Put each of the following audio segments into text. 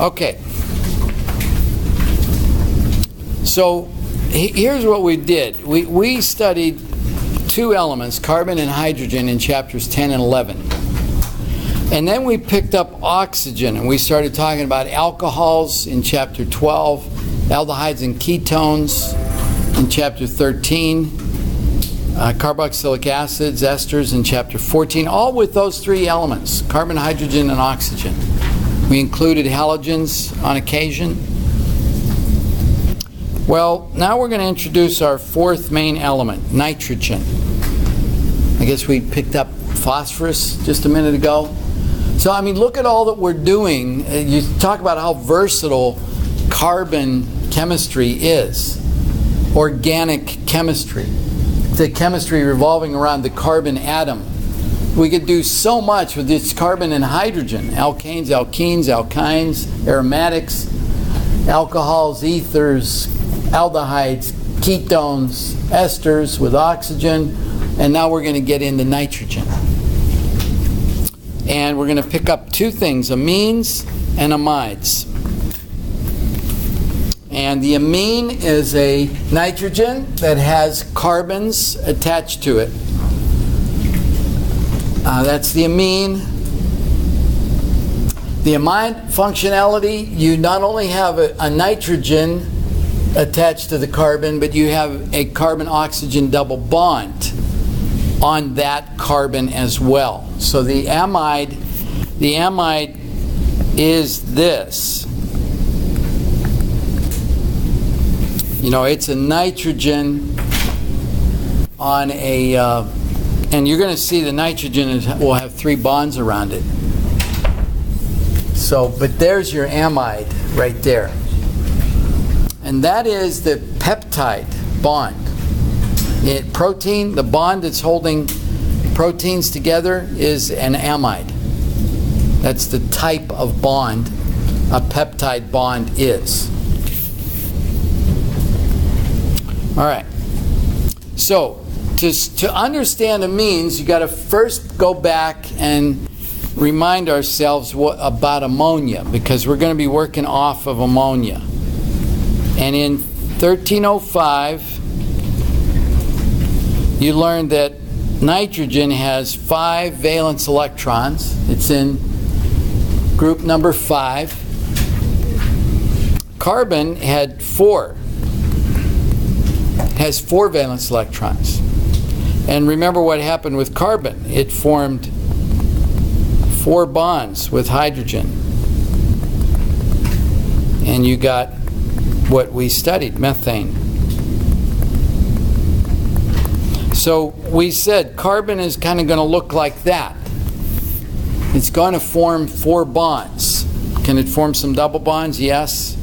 Okay. So here's what we did. We studied two elements, carbon and hydrogen, in chapters 10 and 11. And then we picked up oxygen, and we started talking about alcohols in chapter 12, aldehydes and ketones in chapter 13, carboxylic acids, esters in chapter 14, all with those three elements, carbon, hydrogen, and oxygen. We included halogens on occasion. Well, now we're going to introduce our fourth main element, nitrogen. I guess we picked up phosphorus just a minute ago. So, I mean, look at all that we're doing. You talk about how versatile carbon chemistry is. Organic chemistry. The chemistry revolving around the carbon atom. We could do so much with this carbon and hydrogen. Alkanes, alkenes, alkynes, aromatics, alcohols, ethers, aldehydes, ketones, esters with oxygen. And now we're going to get into nitrogen. And we're going to pick up two things, amines and amides. And the amine is a nitrogen that has carbons attached to it. That's the amine. The amide functionality, you not only have a nitrogen attached to the carbon, but you have a carbon-oxygen double bond on that carbon as well. So the amide is this. You know, it's a nitrogen on a, and you're going to see the nitrogen will have three bonds around it. So, but there's your amide right there. And that is the peptide bond. Protein, the bond that's holding proteins together is an amide. That's the type of bond a peptide bond is. All right. So, to understand amines, you got to first go back and remind ourselves about ammonia, because we're going to be working off of ammonia. And in 1305, you learned that nitrogen has 5 valence electrons. It's in group number 5. Carbon had 4. Has 4 valence electrons. And remember what happened with carbon. It formed 4 bonds with hydrogen. And you got what we studied, methane. So we said carbon is kind of going to look like that. It's going to form 4 bonds. Can it form some double bonds? Yes.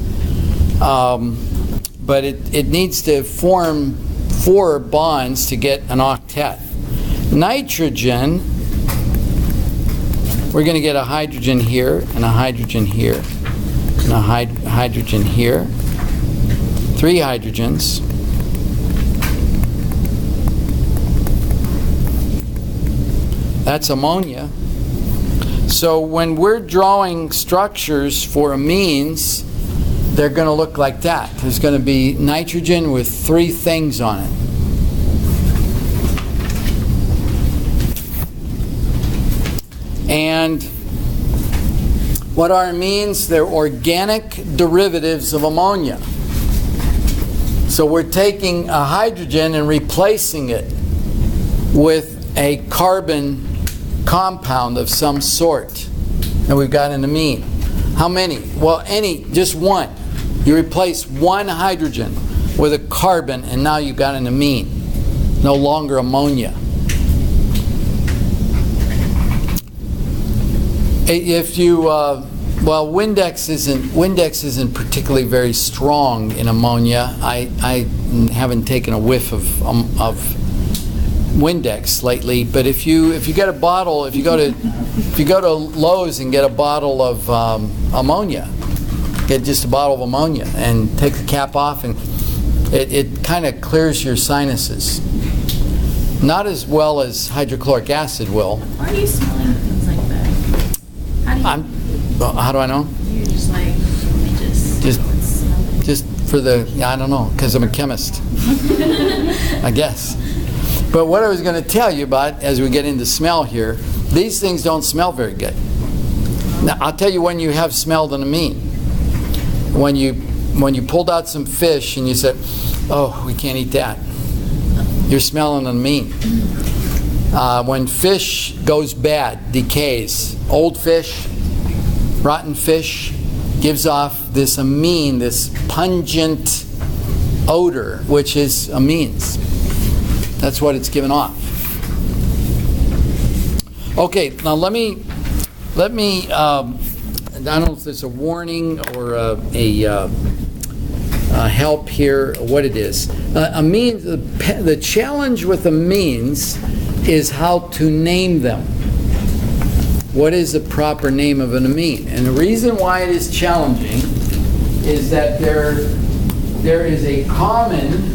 But it needs to form 4 bonds to get an octet. Nitrogen, we're going to get a hydrogen here, and a hydrogen here, and a hydrogen here. 3 hydrogens. That's ammonia. So when we're drawing structures for amines, they're going to look like that. There's going to be nitrogen with 3 things on it. And what are amines? They're organic derivatives of ammonia. So we're taking a hydrogen and replacing it with a carbon compound of some sort. And we've got an amine. How many? Well, just one. You replace one hydrogen with a carbon, and now you've got an amine. No longer ammonia. If you, Windex isn't particularly very strong in ammonia. I haven't taken a whiff of Windex lately, but if you get a bottle, if you go to Lowe's and get a bottle of ammonia, get just a bottle of ammonia and take the cap off, and it kind of clears your sinuses. Not as well as hydrochloric acid will. Why are you smelling things like that? How do I know? You're just like, Just for the, I don't know, because I'm a chemist, I guess. But what I was going to tell you about, as we get into smell here, these things don't smell very good. Now, I'll tell you when you have smelled an amine. When you pulled out some fish and you said, oh, we can't eat that. You're smelling an amine. When fish goes bad, decays, old fish, rotten fish, gives off this amine, this pungent odor, which is amines. That's what it's given off. Okay, now let me. I don't know if there's a warning or a help here, or what it is. Amines. The challenge with amines is how to name them. What is the proper name of an amine? And the reason why it is challenging is that there is a common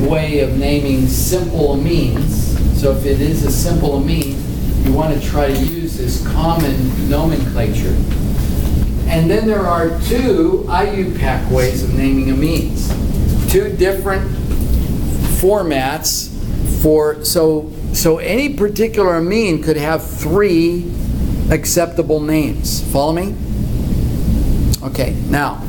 way of naming simple amines. So if it is a simple amine, you want to try to use this common nomenclature. And then there are two IUPAC ways of naming amines. Two different formats for, so any particular amine could have three acceptable names. Follow me? Okay, now,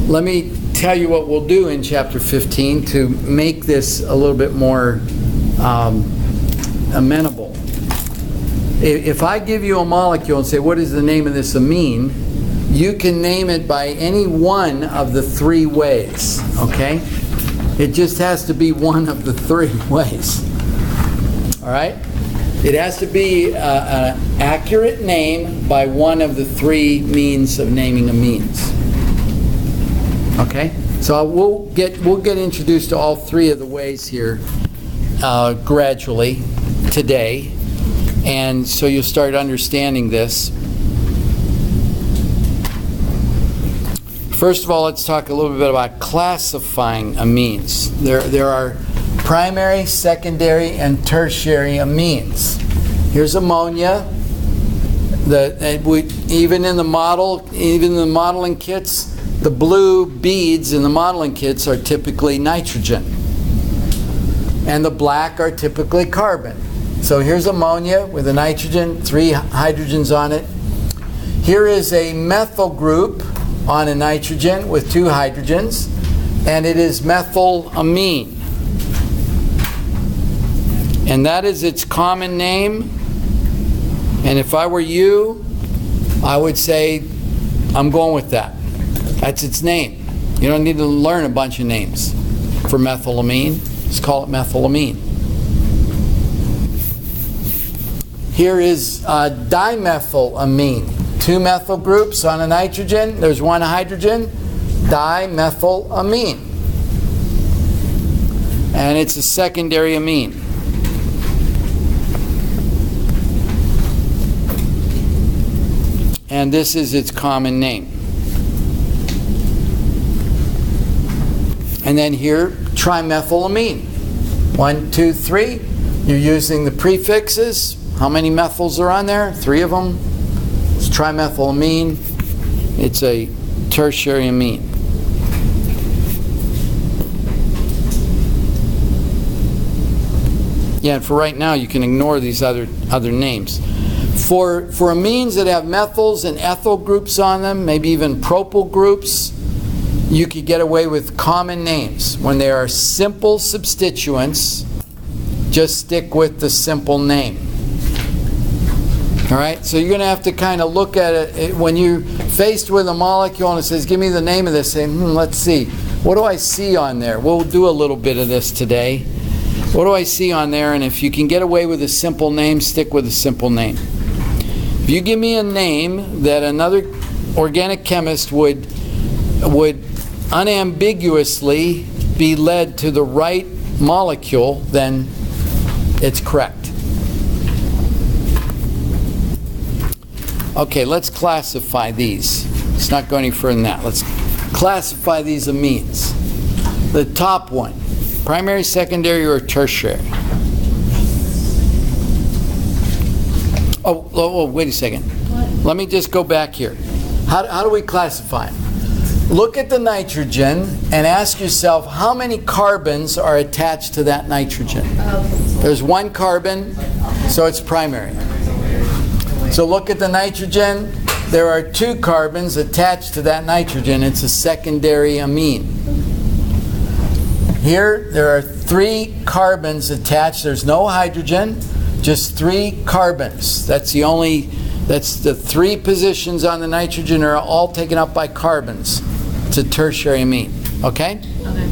let me tell you what we'll do in chapter 15 to make this a little bit more amenable. If I give you a molecule and say, what is the name of this amine? You can name it by any one of the three ways, okay? It just has to be one of the three ways. All right? It has to be an accurate name by one of the three means of naming amines. Okay? So we'll get introduced to all three of the ways here gradually today. And so you'll start understanding this. First of all, let's talk a little bit about classifying amines. There are primary, secondary, and tertiary amines. Here's ammonia. Even in the modeling kits, the blue beads in the modeling kits are typically nitrogen, and the black are typically carbon. So here's ammonia with a nitrogen, 3 hydrogens on it. Here is a methyl group on a nitrogen with 2 hydrogens, and it is methylamine. And that is its common name. And if I were you, I would say, I'm going with that. That's its name. You don't need to learn a bunch of names for methylamine. Just call it methylamine. Here is dimethylamine. 2 methyl groups on a nitrogen. There's 1 hydrogen. Dimethylamine. And it's a secondary amine. And this is its common name. And then here, trimethylamine. 1, 2, 3. You're using the prefixes. How many methyls are on there? 3 of them. It's trimethylamine. It's a tertiary amine. Yeah, and for right now, you can ignore these other names. For amines that have methyls and ethyl groups on them, maybe even propyl groups, you could get away with common names. When they are simple substituents, just stick with the simple name. All right, so you're going to have to kind of look at it when you're faced with a molecule and it says, give me the name of this. Say, let's see. What do I see on there? We'll do a little bit of this today. What do I see on there? And if you can get away with a simple name, stick with a simple name. If you give me a name that another organic chemist would unambiguously be led to the right molecule, then it's correct. Okay, let's classify these. Let's not go any further than that. Let's classify these amines. The top one, primary, secondary, or tertiary? Oh, wait a second. What? Let me just go back here. How do we classify them? Look at the nitrogen and ask yourself how many carbons are attached to that nitrogen. There's one carbon, so it's primary. So look at the nitrogen. There are 2 carbons attached to that nitrogen. It's a secondary amine. Here, there are 3 carbons attached. There's no hydrogen, just 3 carbons. That's the 3 positions on the nitrogen are all taken up by carbons. It's a tertiary amine. Okay? Okay.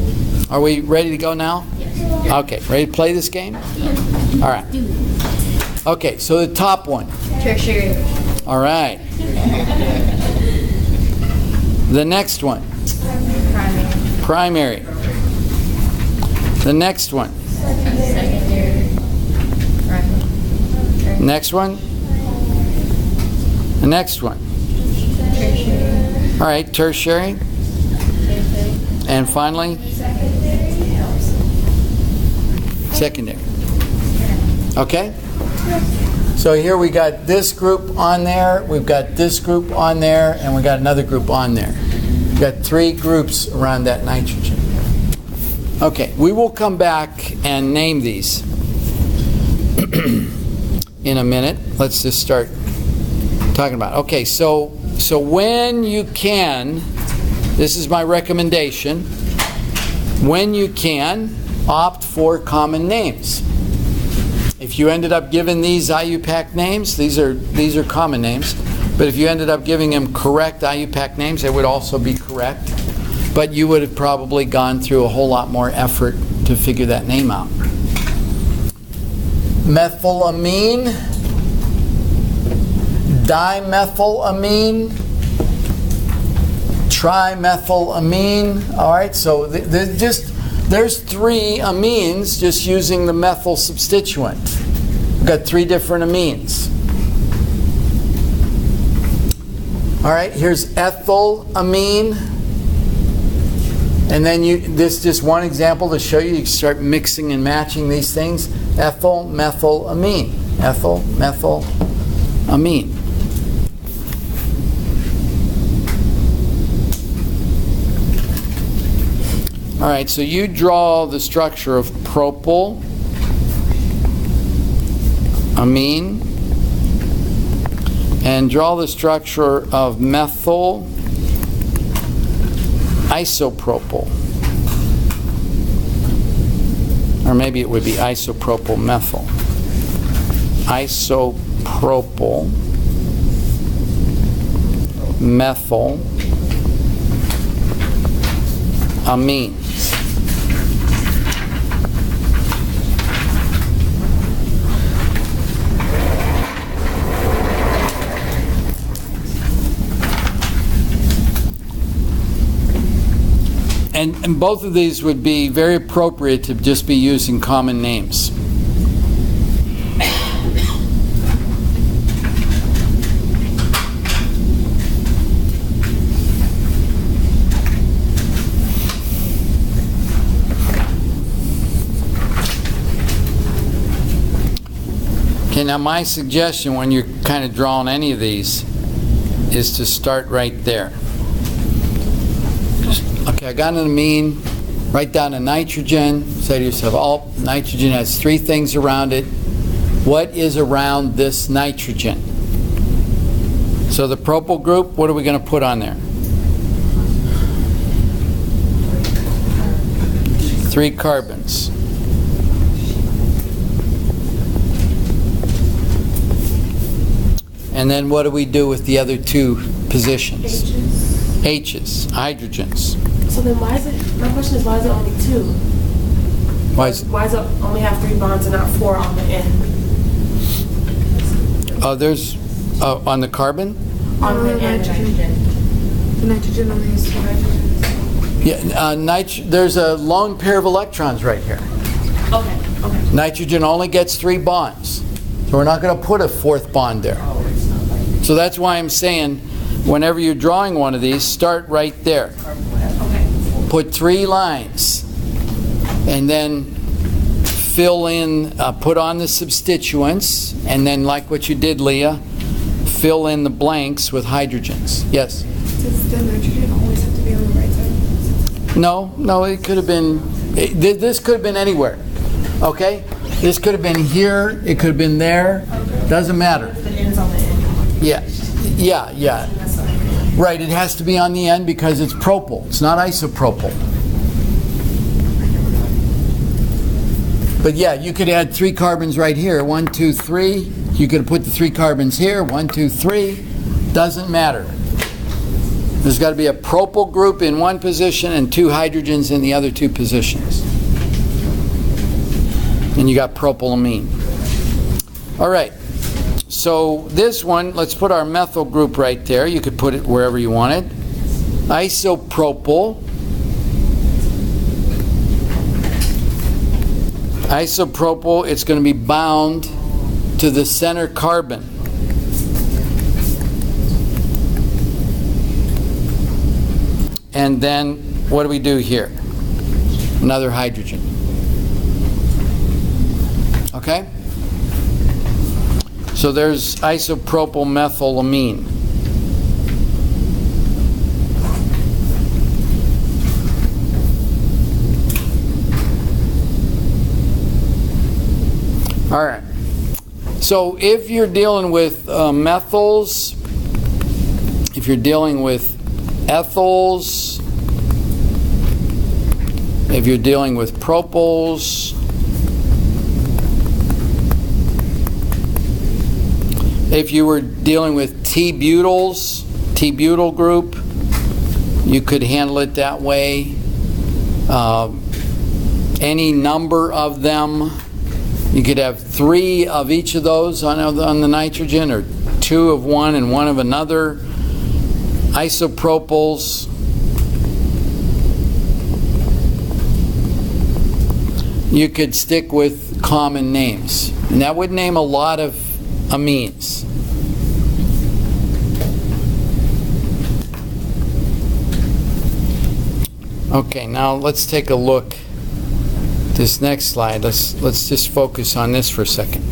Are we ready to go now? Yes. Okay, ready to play this game? All right. Okay, so the top one. Tertiary. All right. The next one. Primary. Primary. The next one. Secondary. Primary. Next one. The next one. Tertiary. All right, tertiary. And finally, secondary. Okay? So here we got this group on there, we've got this group on there, and we got another group on there. We've got 3 groups around that nitrogen. Okay, we will come back and name these in a minute. Let's just start talking about it. Okay, so when you can, this is my recommendation, when you can, opt for common names. If you ended up giving these IUPAC names, these are common names, but if you ended up giving them correct IUPAC names, they would also be correct, but you would have probably gone through a whole lot more effort to figure that name out. Methylamine, dimethylamine, trimethylamine. All right, so there's 3 amines just using the methyl substituent. We've got 3 different amines. All right, here's ethylamine. And then this is just one example to show you. You start mixing and matching these things. Ethyl, methylamine. Ethyl, methylamine. All right, so you draw the structure of propyl, amine, and draw the structure of methyl isopropyl. Or maybe it would be isopropyl methyl. Isopropyl methyl amine. And both of these would be very appropriate to just be using common names. Okay, now my suggestion when you're kind of drawing any of these is to start right there. Okay, I got an amine, write down a nitrogen, say to yourself, oh, nitrogen has 3 things around it. What is around this nitrogen? So the propyl group, what are we going to put on there? 3 carbons. And then what do we do with the other 2 positions? H's, hydrogens. So then why is it, my question is, why is it only 2? Why does it only have 3 bonds and not 4 on the end? There's, on the carbon? On the end. The nitrogen only has 2 hydrogens. Yeah, there's a lone pair of electrons right here. Okay. Nitrogen only gets 3 bonds. So we're not going to put a 4th bond there. So that's why I'm saying, whenever you're drawing one of these, start right there. Put 3 lines. And then fill in, put on the substituents, and then like what you did, Leah, fill in the blanks with hydrogens. Yes? Does the nitrogen always have to be on No, it could have been, this could have been anywhere, okay? This could have been here, it could have been there, doesn't matter. The end's on the end. Yeah. Right, it has to be on the end because it's propyl, it's not isopropyl. But yeah, you could add 3 carbons right here, 1, 2, 3. You could have put the 3 carbons here, 1, 2, 3. Doesn't matter. There's got to be a propyl group in one position and 2 hydrogens in the other 2 positions. And you got propylamine. All right. So this one, let's put our methyl group right there. You could put it wherever you wanted. Isopropyl. Isopropyl, it's going to be bound to the center carbon. And then, what do we do here? Another hydrogen. Okay? So there's isopropyl methylamine. All right. So if you're dealing with methyls, if you're dealing with ethyls, if you're dealing with propyls, if you were dealing with T-butyls, T-butyl group, you could handle it that way. Any number of them. You could have 3 of each of those on the nitrogen, or 2 of one and 1 of another. Isopropyls. You could stick with common names, and that would name a lot of amines. Okay, now let's take a look. This next slide, let's just focus on this for a second.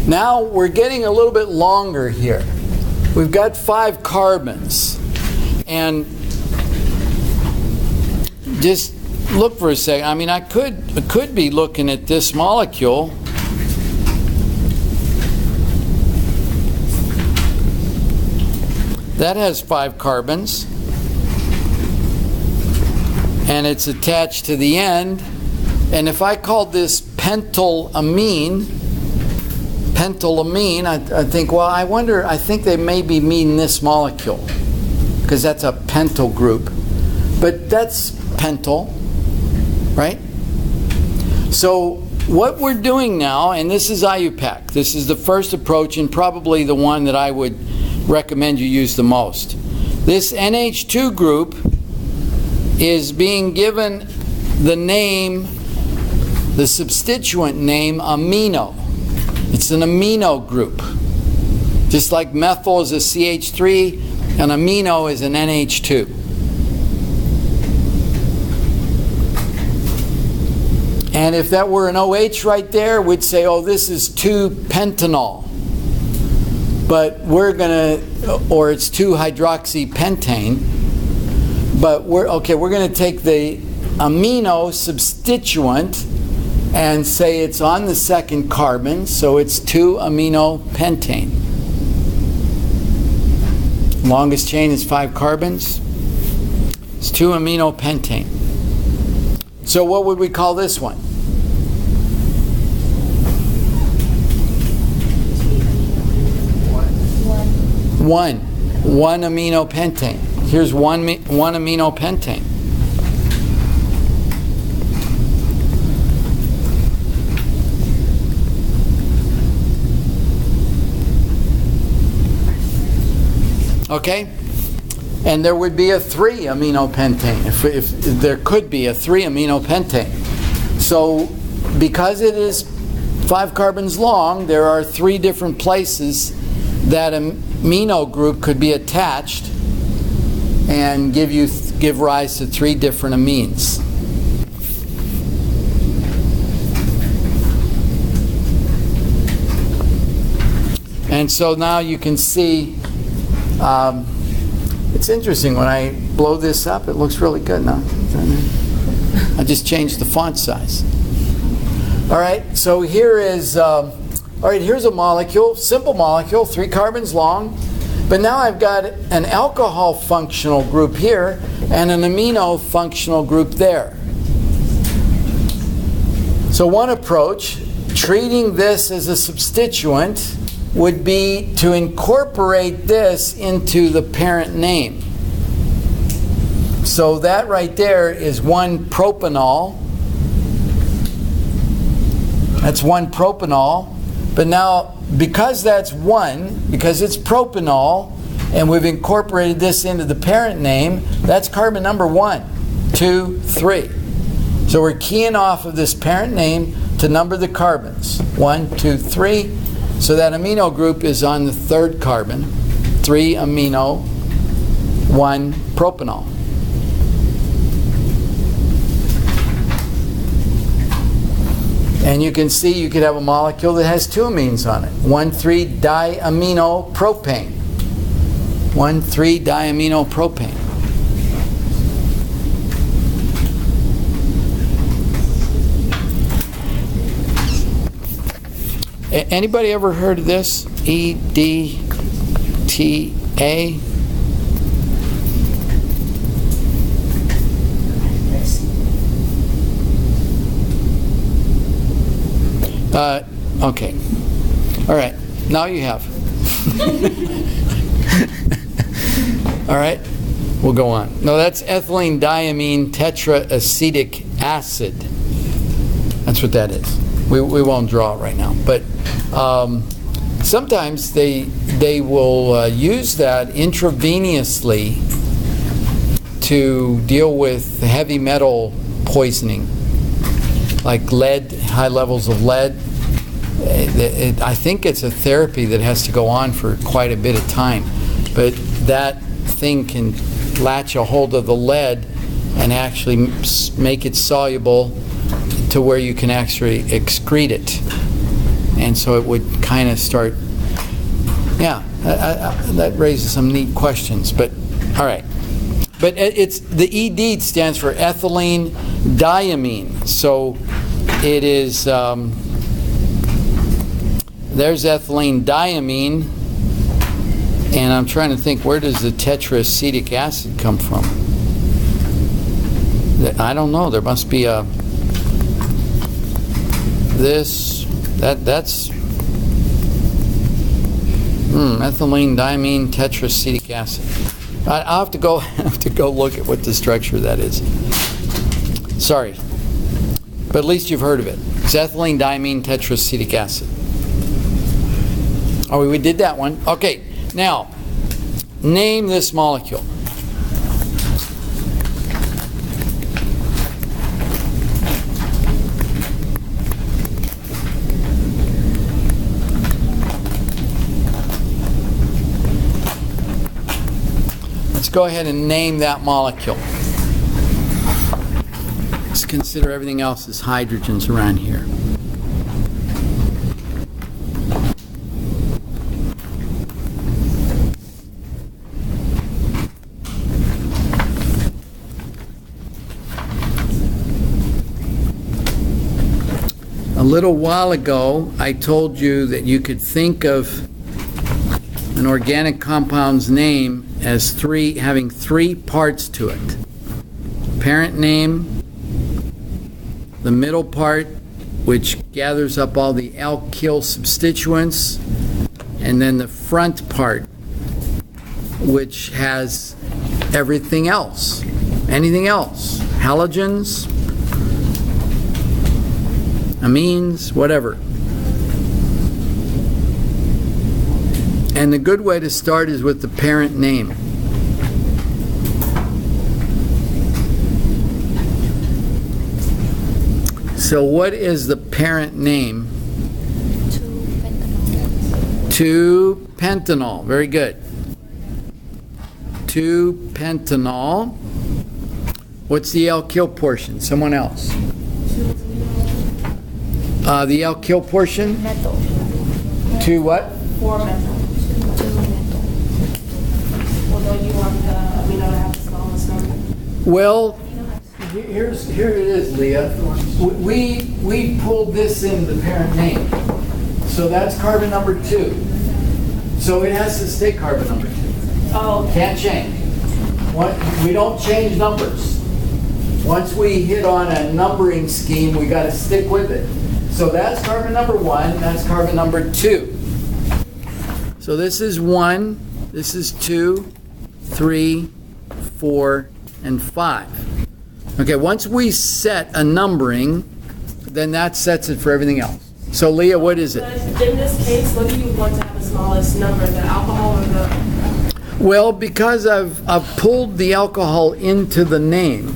Now we're getting a little bit longer here. We've got 5 carbons, and just look for a second. I mean, I could be looking at this molecule. That has 5 carbons, and it's attached to the end. And if I called this pentylamine, I think, well, I think they maybe mean this molecule, because that's a pentyl group. But that's pentyl, right? So what we're doing now, and this is IUPAC, this is the first approach and probably the one that I would recommend you use the most. This NH2 group is being given the name, the substituent name, amino. It's an amino group. Just like methyl is a CH3, an amino is an NH2. And if that were an OH right there, we'd say, oh, this is 2-pentanol. But we're going to, or it's 2-hydroxypentane. But we're going to take the amino substituent and say it's on the second carbon, so it's 2-aminopentane. Longest chain is 5 carbons. It's 2-aminopentane. So what would we call this one? One aminopentane. Here's one aminopentane. Okay? And there would be a 3-aminopentane, if there could be a 3-aminopentane. So because it is 5 carbons long, there are 3 different places that amino group could be attached and give rise to 3 different amines. And so now you can see, it's interesting, when I blow this up, it looks really good now. I just changed the font size. All right, so here is, all right, here's a molecule, simple molecule, 3 carbons long. But now I've got an alcohol functional group here and an amino functional group there. So one approach, treating this as a substituent, would be to incorporate this into the parent name. So that right there is 1 propanol. That's 1 propanol. But now, because that's 1, because it's propanol, and we've incorporated this into the parent name, that's carbon number 1, 2, 3. So we're keying off of this parent name to number the carbons. 1, 2, 3. So that amino group is on the 3rd carbon. 3 amino, 1 propanol. And you can see you could have a molecule that has 2 amines on it. 1,3-diaminopropane. 1,3-diaminopropane. Anybody ever heard of this? EDTA? Okay. All right. Now you have. All right. We'll go on. No, that's ethylene diamine tetraacetic acid. That's what that is. We won't draw it right now. But sometimes they will use that intravenously to deal with heavy metal poisoning, like lead, high levels of lead. I think it's a therapy that has to go on for quite a bit of time. But that thing can latch a hold of the lead and actually make it soluble to where you can actually excrete it. And so it would kind of start, yeah, that raises some neat questions. But, all right. But it's the ED stands for ethylene diamine. So it is, there's ethylene diamine, and I'm trying to think, where does the tetraacetic acid come from? I don't know. There must be a that's ethylene diamine tetraacetic acid. I'll have to go look at what the structure of that is. Sorry, but at least you've heard of it. It's ethylene diamine tetraacetic acid. Oh, we did that one. Okay, now name this molecule. Let's go ahead and name that molecule. Let's consider everything else as hydrogens around here. A little while ago, I told you that you could think of an organic compound's name as having three parts to it. Parent name, the middle part, which gathers up all the alkyl substituents, and then the front part, which has everything else. Anything else. Halogens, amines, whatever. And the good way to start is with the parent name. So what is the parent name? 2-pentanol. Very good. 2-pentanol. What's the alkyl portion? Someone else. The alkyl portion? Methyl. 4 what? methyl. Although you want the amino to have the smallest number. Well, here it is, Leah. We pulled this in the parent name. So that's carbon number 2. So it has to stay carbon number 2. Oh, Can't change. We don't change numbers. Once we hit on a numbering scheme, we got to stick with it. So that's carbon number 1, that's carbon number 2. So this is 1, this is 2, 3, 4, and 5. Okay, once we set a numbering, then that sets it for everything else. So Leah, what is it? but in this case, what do you want to have the smallest number, the alcohol or the? Well, because I've pulled the alcohol into the name,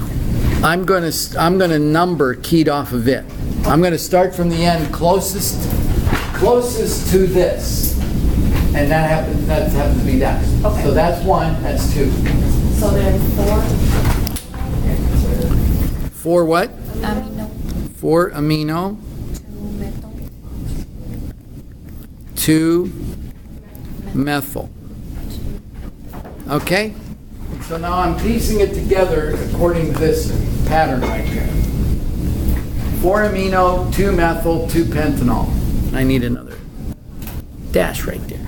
I'm going to number keyed off of it. I'm going to start from the end closest to this, and that happens to be that. Okay. So that's 1, that's 2. So then 4. 4 what? Amino. 4 amino, 2 metal. 2 methyl. Okay? So now I'm piecing it together according to this pattern right here. 4 amino, 2 methyl, 2 pentanol. I need another dash right there.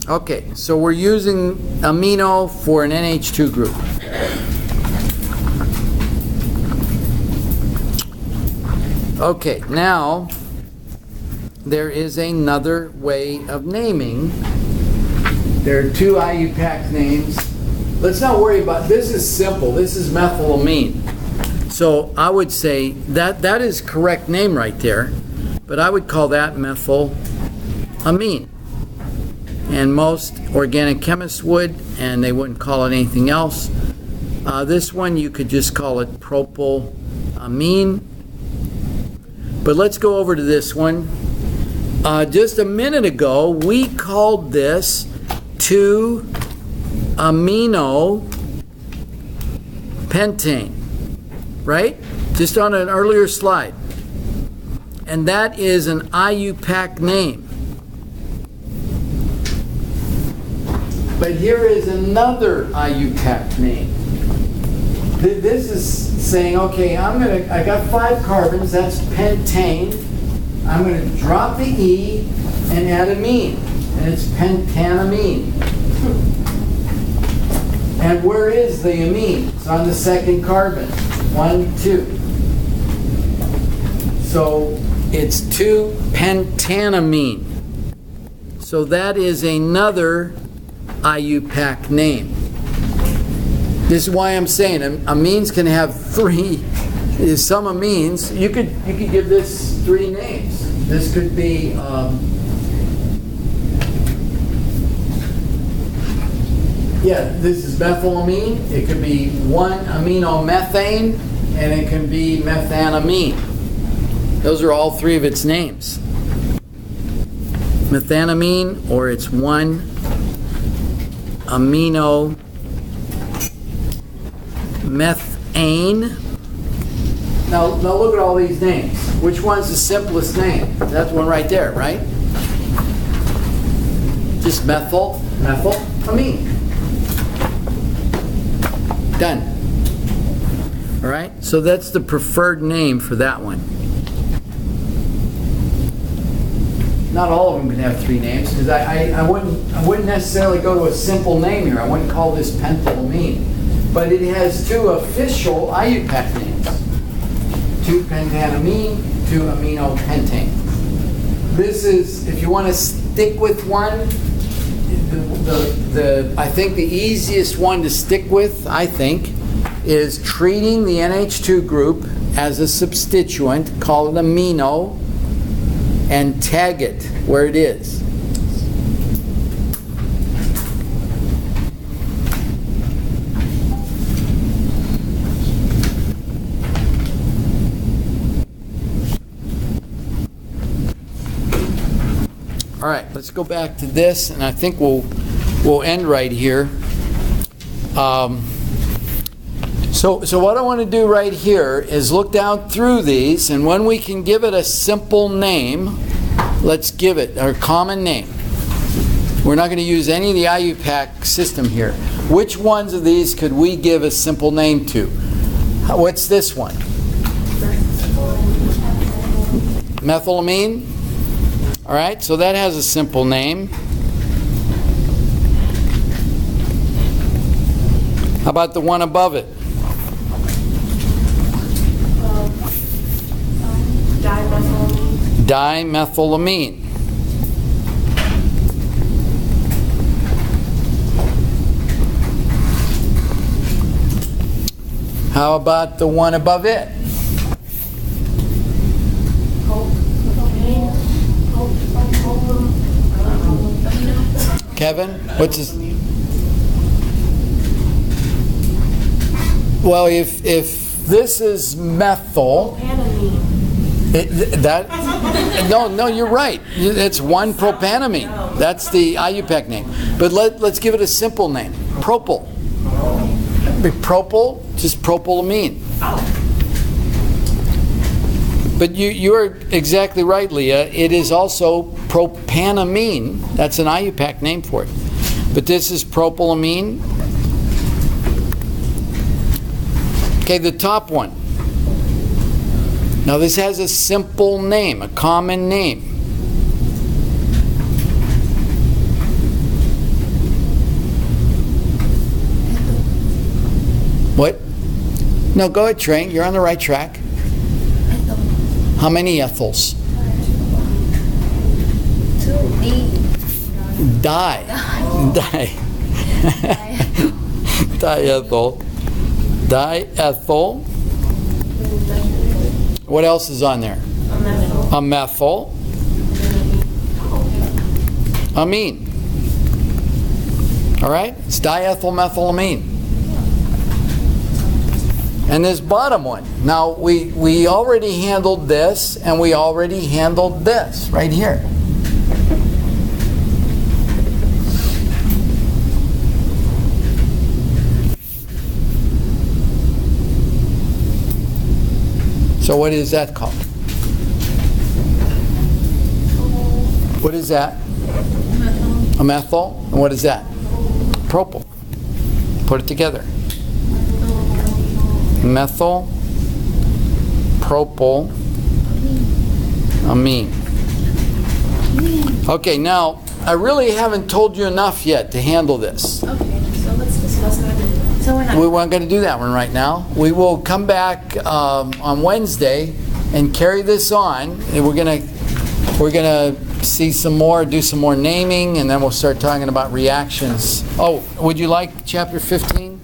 Okay, so we're using amino for an NH2 group. Okay, now there is another way of naming. There are 2 IUPAC names. Let's not worry about, this is simple. This is methylamine. So I would say that is correct name right there, but I would call that methylamine. And most organic chemists would, and they wouldn't call it anything else. This one you could just call it propylamine. But let's go over to this one. Just a minute ago, we called this 2-amino pentane, right? Just on an earlier slide. And that is an IUPAC name. But here is another IUPAC name. This is saying, okay, I got 5 carbons, that's pentane. I'm going to drop the E and add amine, and it's pentanamine. And where is the amine? It's on the second carbon, 1, 2. So it's 2-pentanamine. So that is another IUPAC name. This is why I'm saying amines can have 3. Some amines, you could give this 3 names. This could be this is methylamine. It could be 1-aminomethane, and it can be methanamine. Those are all 3 of its names. Methanamine, or it's 1-aminomethane. Now look at all these names. Which one's the simplest name? That's one right there, right? Just methylamine. Done. All right? So that's the preferred name for that one. Not all of them can have 3 names, because I wouldn't necessarily go to a simple name here. I wouldn't call this pentylamine. But it has 2 official IUPAC names. 2-pentanamine, 2-aminopentane. This is, if you want to stick with one, I think the easiest one to stick with, is treating the NH2 group as a substituent, call it amino, and tag it where it is. All right, let's go back to this, and I think we'll end right here. So what I want to do right here is look down through these, and when we can give it a simple name, let's give it our common name. We're not going to use any of the IUPAC system here. Which ones of these could we give a simple name to? What's this one? Methylamine? All right, so that has a simple name. How about the one above it? Dimethylamine. How about the one above it? Kevin, what's his? Well, if this is methyl, no, you're right. It's 1-propanamine. That's the IUPAC name. But let's give it a simple name. Propyl. Propyl, just propylamine. But you're exactly right, Leah. It is also propanamine. That's an IUPAC name for it. But this is propylamine. Okay, the top one. Now this has a simple name, a common name. What? No, go ahead, Trey. You're on the right track. How many ethyls? 2. Diethyl. Diethyl. What else is on there? A methyl. Amine. All right? It's diethylmethylamine. And this bottom one. Now, we already handled this, and we already handled this right here. So what is that called? What is that? A methyl. And what is that? Propyl. Put it together. Methyl, propyl, amine. Okay, now I really haven't told you enough yet to handle this. Okay, so let's discuss that. So We weren't going to do that one right now. We will come back on Wednesday and carry this on. And we're gonna see some more, do some more naming, and then we'll start talking about reactions. Oh, would you like chapter 15?